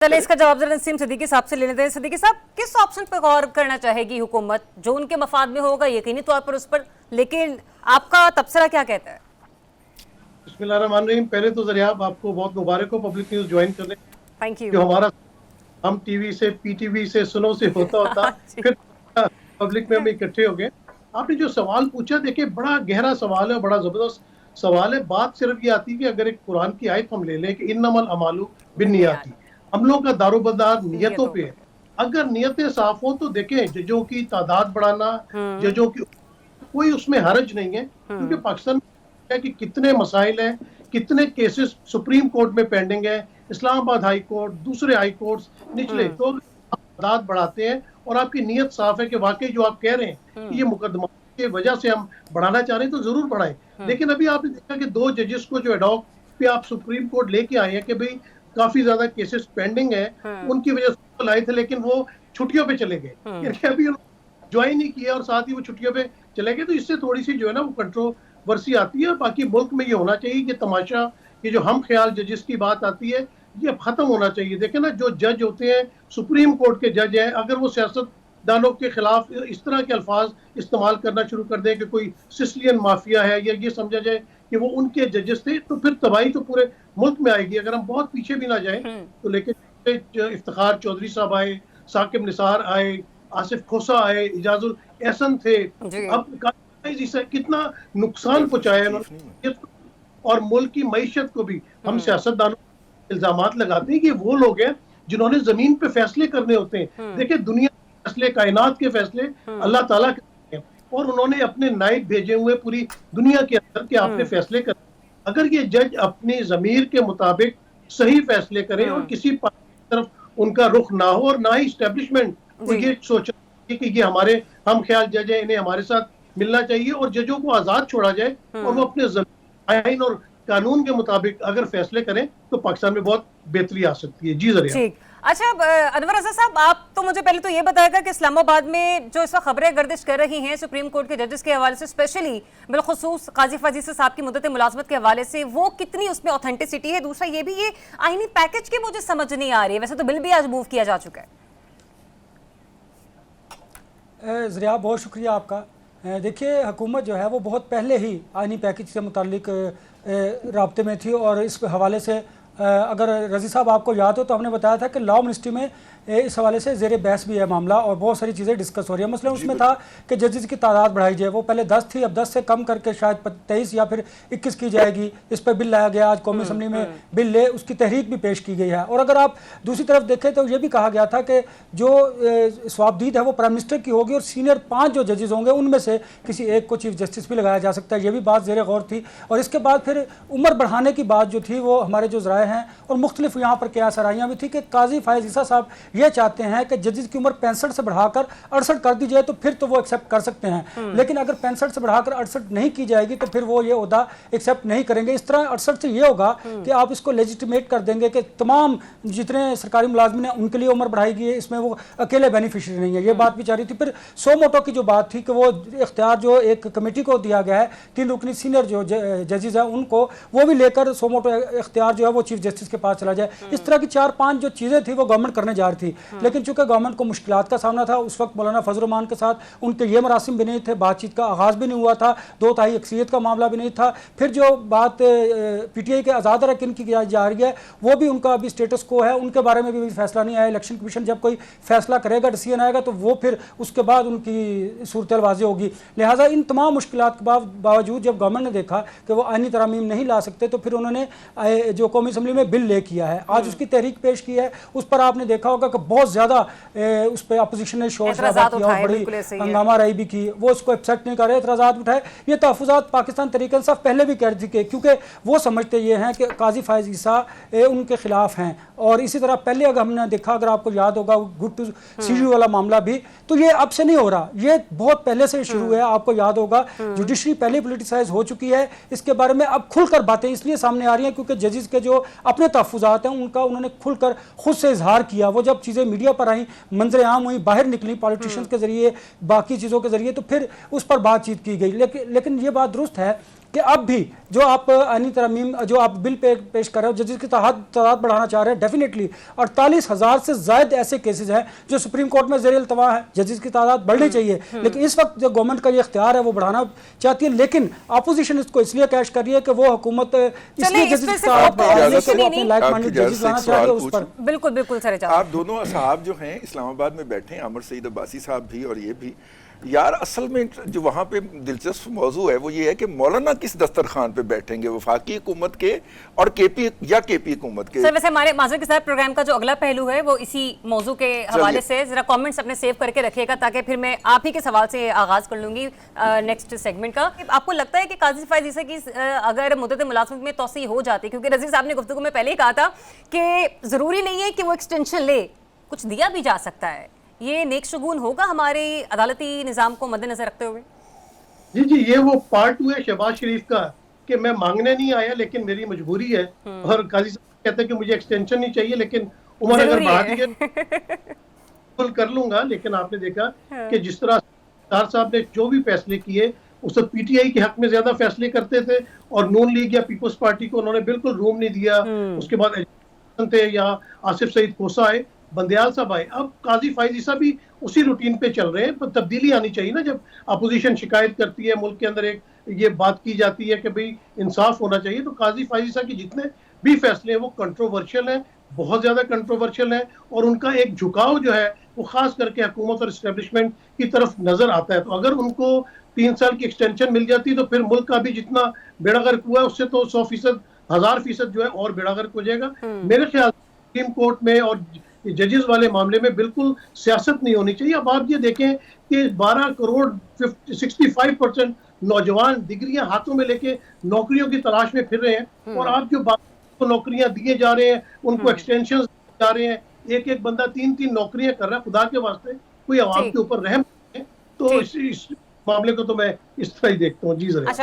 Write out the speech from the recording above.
चले इसका जवाब जरा नसीम सिद्दीकी साहब से ले लेते हैं। सिद्दीकी साहब, किस ऑप्शन पर गौर करना चाहेगी हुकूमत? जो उनके मफाद में होगा यकीनी तौर पर उस पर, लेकिन आपका तबसरा क्या कहता है? बिस्मिल्लाहिर्रहमानिर्रहीम। पहले तो जरिए आपको बहुत मुबारक हो पब्लिक न्यूज ज्वाइन करने। Thank you. जो हमारा हम टीवी से पीटीवी से सुनो से होता फिर पब्लिक में हम इकट्ठे हो गए। आपने जो सवाल पूछा, देखिए बड़ा गहरा सवाल है, बड़ा जबरदस्त सवाल है। बात सिर्फ ये आती है कि अगर एक कुरान की आयत हम ले लें कि इन्नमल अमालु बिन्नियाती, हम लोग का दारोमदार नियतों पे है। अगर नियतें साफ हो तो देखें, जजों की तादाद बढ़ाना, जजों की कोई उसमें हर्ज नहीं है, क्योंकि पाकिस्तान है कि कितने मसाइल हैं, कितने केसेस सुप्रीम कोर्ट में पेंडिंग है, इस्लामाबाद हाई कोर्ट, दूसरे हाई कोर्ट्स निचले, तो तादाद बढ़ाते हैं और आपकी नीयत साफ है कि वाकई जो आप कह रहे हैं कि ये मुकदमा की वजह से हम बढ़ाना चाह रहे हैं तो जरूर बढ़ाएं। लेकिन अभी आपने देखा कि 2 जजेस को जो एडॉक पे आप सुप्रीम कोर्ट लेके आए हैं कि भाई काफी ज्यादा केसेस पेंडिंग है, उनकी वजह से लाए थे, लेकिन वो छुट्टियों पे चले गए, अभी ज्वाइन नहीं किया और साथ ही वो छुट्टियों पे चले गए। तो इससे थोड़ी सी जो है ना वो कंट्रोवर्सी आती है। बाकी मुल्क में ये होना चाहिए कि तमाशा, ये जो हम ख्याल जजेस की बात आती है, ये खत्म होना चाहिए। देखें ना, जो जज होते हैं, सुप्रीम कोर्ट के जज हैं, अगर वो सियासतदानों के खिलाफ इस तरह के अल्फाज इस्तेमाल करना शुरू कर दें कि कोई सिसिलियन माफिया है, या ये समझा जाए कि वो उनके जजेस थे, तो फिर तबाही तो पूरे मुल्क में आएगी। अगर हम बहुत पीछे भी ना जाएं तो, लेकिन इफ्तिखार चौधरी साहब आए, साकिब निसार आए, आसिफ खोसा आए, इजाजुल एहसन थे, अब कितना नुकसान पहुंचाया और मुल्क की मईशत को भी हम सियासतदानों इल्जामात लगाते हैं कि वो लोग हैं जिन्होंने जमीन पे फैसले करने होते हैं। देखिए, दुनिया के फैसले, कायनात के फैसले अल्लाह ताला के हैं, और उन्होंने अपने नायब भेजे हुए पूरी दुनिया के अंदर के आपने फैसले कर। अगर ये जज अपनी जमीर के मुताबिक सही फैसले करें और किसी तरफ उनका रुख ना हो, और ना ही इस्टेब्लिशमेंट को ये सोच कि ये हमारे हम ख्याल जज है, इन्हें हमारे साथ मिलना चाहिए, और जजों को आजाद छोड़ा जाए और वो अपने आइन और कानून के मुताबिक अगर फैसले करें तो पाकिस्तान में बहुत बेहतरी आ सकती है। जी जरिए। ठीक। अच्छा, अनवर रजा साहब, आप तो मुझे पहले तो ये बताएगा कि इस्लामाबाद में जो इस वक्त खबरें गर्दिश कर रही हैं सुप्रीम कोर्ट के जजेस के हवाले से, स्पेशली बिलखुसूस काजी फजील साहब की मुद्दत मुलाजमत के हवाले से, वो कितनी उसमें ऑथेंटिसिटी है? दूसरा ये भी, ये आईनी पैकेज की मुझे समझ नहीं आ रही है। वैसे तो बिल भी आज मूव किया जा चुका है। ज़रिया, बहुत शुक्रिया आपका। देखिए, हुकूमत जो है वो बहुत पहले ही आईनी पैकेज से मुतालिक राब्ते में थी, और इस हवाले से अगर रजी साहब आपको याद हो तो हमने बताया था कि लॉ मिनिस्ट्री में इस हवाले से ज़ेर बहस भी है मामला, और बहुत सारी चीज़ें डिस्कस हो रही है। मसलन उसमें था कि जजेस की तादाद बढ़ाई जाए, वो पहले 10 थी, अब 10 से कम करके शायद 23 या फिर 21 की जाएगी। इस पर बिल लाया गया, आज कौमी असम्बली में बिल ले, उसकी तहरीक भी पेश की गई है। और अगर आप दूसरी तरफ देखें तो ये भी कहा गया था कि जो स्वाबदीद है वो प्राइम मिनिस्टर की होगी, और सीनियर 5 जो जजेस होंगे उनमें से किसी एक को चीफ जस्टिस भी लगाया जा सकता है। ये भी बात ज़ेर गौर थी। और इसके बाद फिर उम्र बढ़ाने की बात जो थी, वो हमारे जो ज़राए हैं और मुख्तलिफ यहाँ पर क्या सराहियाँ भी थी कि काजी फायज़ ईसा साहब ये चाहते हैं कि जजेस की उम्र 65 से बढ़ाकर 68 कर दी जाए, तो फिर तो वो एक्सेप्ट कर सकते हैं। लेकिन अगर 65 से बढ़ाकर 68 नहीं की जाएगी तो फिर वो ये ओहदा एक्सेप्ट नहीं करेंगे। इस तरह 68 से ये होगा कि आप इसको लेजिटिमेट कर देंगे कि तमाम जितने सरकारी मुलाजमिन हैं उनके लिए उम्र बढ़ाई गई है, इसमें वो अकेले बेनिफिशरी नहीं है। ये बात भी जारी थी। फिर सो मोटो की जो बात थी कि वो इख्तियार जो एक कमेटी को दिया गया है, 3 रुकनी सीनियर जो जजेस हैं उनको, वो भी लेकर सो मोटो इख्तियार जो है वो चीफ जस्टिस के पास चला जाए। इस तरह की 4-5 जो चीज़ें थी वो गवर्नमेंट करने जा रही थी। लेकिन चूंकि गवर्नमेंट को मुश्किलात का सामना था, उस वक्त मौलाना फजल रहमान के साथ उनके ये मरासिम भी नहीं थे, बातचीत का आगाज़ भी नहीं हुआ था, 2/3 अक्सरियत का मामला भी नहीं था। फिर जो बात PTI के आज़ाद अरकान की जा रही है, वो भी उनका अभी स्टेटस को है, उनके बारे में भी फैसला नहीं आया। इलेक्शन कमीशन जब कोई फैसला करेगा, डिसीजन आएगा, तो वो फिर उसके बाद उनकी सूरत वाज़ेह होगी। लिहाजा इन तमाम मुश्किलात के बावजूद जब गवर्नमेंट ने देखा कि वो आईनी तरमीम नहीं ला सकते, तो फिर उन्होंने जो कौमी असम्बली में बिल ले किया है, आज उसकी तहरीक पेश की है। उस पर आपने देखा होगा कि बहुत ज़्यादा उस पर अपोजिशन ने शोर शराबा किया और बड़ी हंगामा राई भी की। वो इसको एक्सेप्ट नहीं कर रहे, एतराज़ात उठाए। ये तहफ़्फ़ुज़ात पाकिस्तान तहरीक इंसाफ पहले भी कह रही थी, क्योंकि वो समझते ये हैं कि काजी फायज़ ईसा उनके खिलाफ हैं। और इसी तरह पहले अगर हमने देखा, अगर आपको याद होगा गुड टू सी यू वाला मामला भी, तो ये अब से नहीं हो रहा, ये बहुत पहले से शुरू है। आपको याद होगा जुडिशरी पहले पोलिटिसाइज हो चुकी है। इसके बारे में अब खुलकर बातें इसलिए सामने आ रही हैं क्योंकि जजेस के जो अपने तहफ़्फ़ुज़ात हैं उनका उन्होंने खुलकर खुद से इजहार किया। वो जब चीज़ें मीडिया पर आई, मंजर आम हुई, बाहर निकली पॉलिटिशियंस के जरिए, बाकी चीज़ों के जरिए, तो फिर उस पर बातचीत की गई। लेकिन ये बात दुरुस्त है कि अब भी जो आप आईनी तरमीम जो आप बिल पेश कर रहे हो, जजेस की तादाद बढ़ाना चाह रहे हैं, डेफिनेटली 48,000 से ज्यादा ऐसे केसेस हैं जो सुप्रीम कोर्ट में ज़ेर इल्तवा है, जजेस की तादाद बढ़नी चाहिए, लेकिन इस वक्त जो गवर्नमेंट का ये इख्तियार है वो बढ़ाना चाहती है, लेकिन अपोजिशन इसको इसलिए कैश कर रही है कि वो हुकूमत इसलिए इस पे जजेस की सिर्फ तादाद बढ़ा रही है कि वो नहीं, अपने लाइक माइंडेड जजेस लाना चाह रही है उस पर। बिल्कुल बिल्कुल सर, आप दोनों साहब जो हैं इस्लामाबाद में बैठे हैं, अमर सईद अब्बासी साहब भी और ये भी, यार असल में जो वहाँ पे दिलचस्प मौजू है वो ये है कि मौलाना किस दस्तरखान पे बैठेंगे, वफाकी हुकूमत के और केपी हुकूमत के। सर वैसे हमारे माजूर के साथ प्रोग्राम का जो अगला पहलू है वो इसी मौजू के हवाले से जरा कमेंट्स अपने सेव करके रखिएगा, ताकि फिर मैं आप ही के सवाल से आगाज कर लूंगी नेक्स्ट सेगमेंट का। आपको लगता है कि काजी फैज ईसा की अगर मुद्दत मुलाजमत में तोसी हो जाती, क्योंकि रज़ी साहब ने गुफ्तगू में पहले ही कहा था कि जरूरी नहीं है कि वो एक्सटेंशन ले, कुछ दिया भी जा सकता है, ये नेक शगुन होगा हमारे अदालती निज़ाम को मद्देनजर रखते हुए? जी जी, ये वो पार्ट हुआ है शहबाज शरीफ का कि मैं मांगने नहीं आया लेकिन मेरी मजबूरी है, और काजी साहब कहते हैं कि मुझे एक्सटेंशन नहीं चाहिए लेकिन उम्र अगर बढ़ा दी बिल्कुल कर लूंगा। लेकिन आपने देखा कि जिस तरह सरदार साहब ने जो भी फैसले किए उससे पीटीआई के हक में ज्यादा फैसले करते थे, और नून लीग या पीपल्स पार्टी को उन्होंने बिल्कुल रूम नहीं दिया। उसके बाद थे यहाँ आसिफ सईद खोसा आए, बंदयाल साहब आए, अब काजी फैज ईसा भी उसी रूटीन पे चल रहे हैं। पर तब्दीली आनी चाहिए ना, जब अपोजिशन शिकायत करती है, मुल्क के अंदर एक ये बात की जाती है कि भाई इंसाफ होना चाहिए, तो काजी फैज ईसा के जितने भी फैसले हैं वो कंट्रोवर्शियल हैं, बहुत ज्यादा कंट्रोवर्शियल हैं, और उनका एक झुकाव जो है वो खास करके हुकूमत और इस्टेब्लिशमेंट की तरफ नजर आता है। तो अगर उनको 3 साल की एक्सटेंशन मिल जाती तो फिर मुल्क का भी जितना बेड़ा गर्क हुआ है उससे तो 100%, 1000% जो है और बेड़ा गर्क हो जाएगा। मेरे ख्याल सुप्रीम कोर्ट में और जजेस वाले मामले में बिल्कुल सियासत नहीं होनी चाहिए। अब आप ये देखें कि 12 करोड़ 65% नौजवान डिग्रियां हाथों में लेके नौकरियों की तलाश में फिर रहे हैं, और आप जो को नौकरियां दिए जा रहे हैं, उनको एक्सटेंशन जा रहे हैं, एक बंदा 3-3 नौकरियां कर रहा है। खुदा के वास्ते कोई आवाम के ऊपर रहम है, तो इस मामले को तो मैं इस तरह ही देखता हूँ। जी जरा।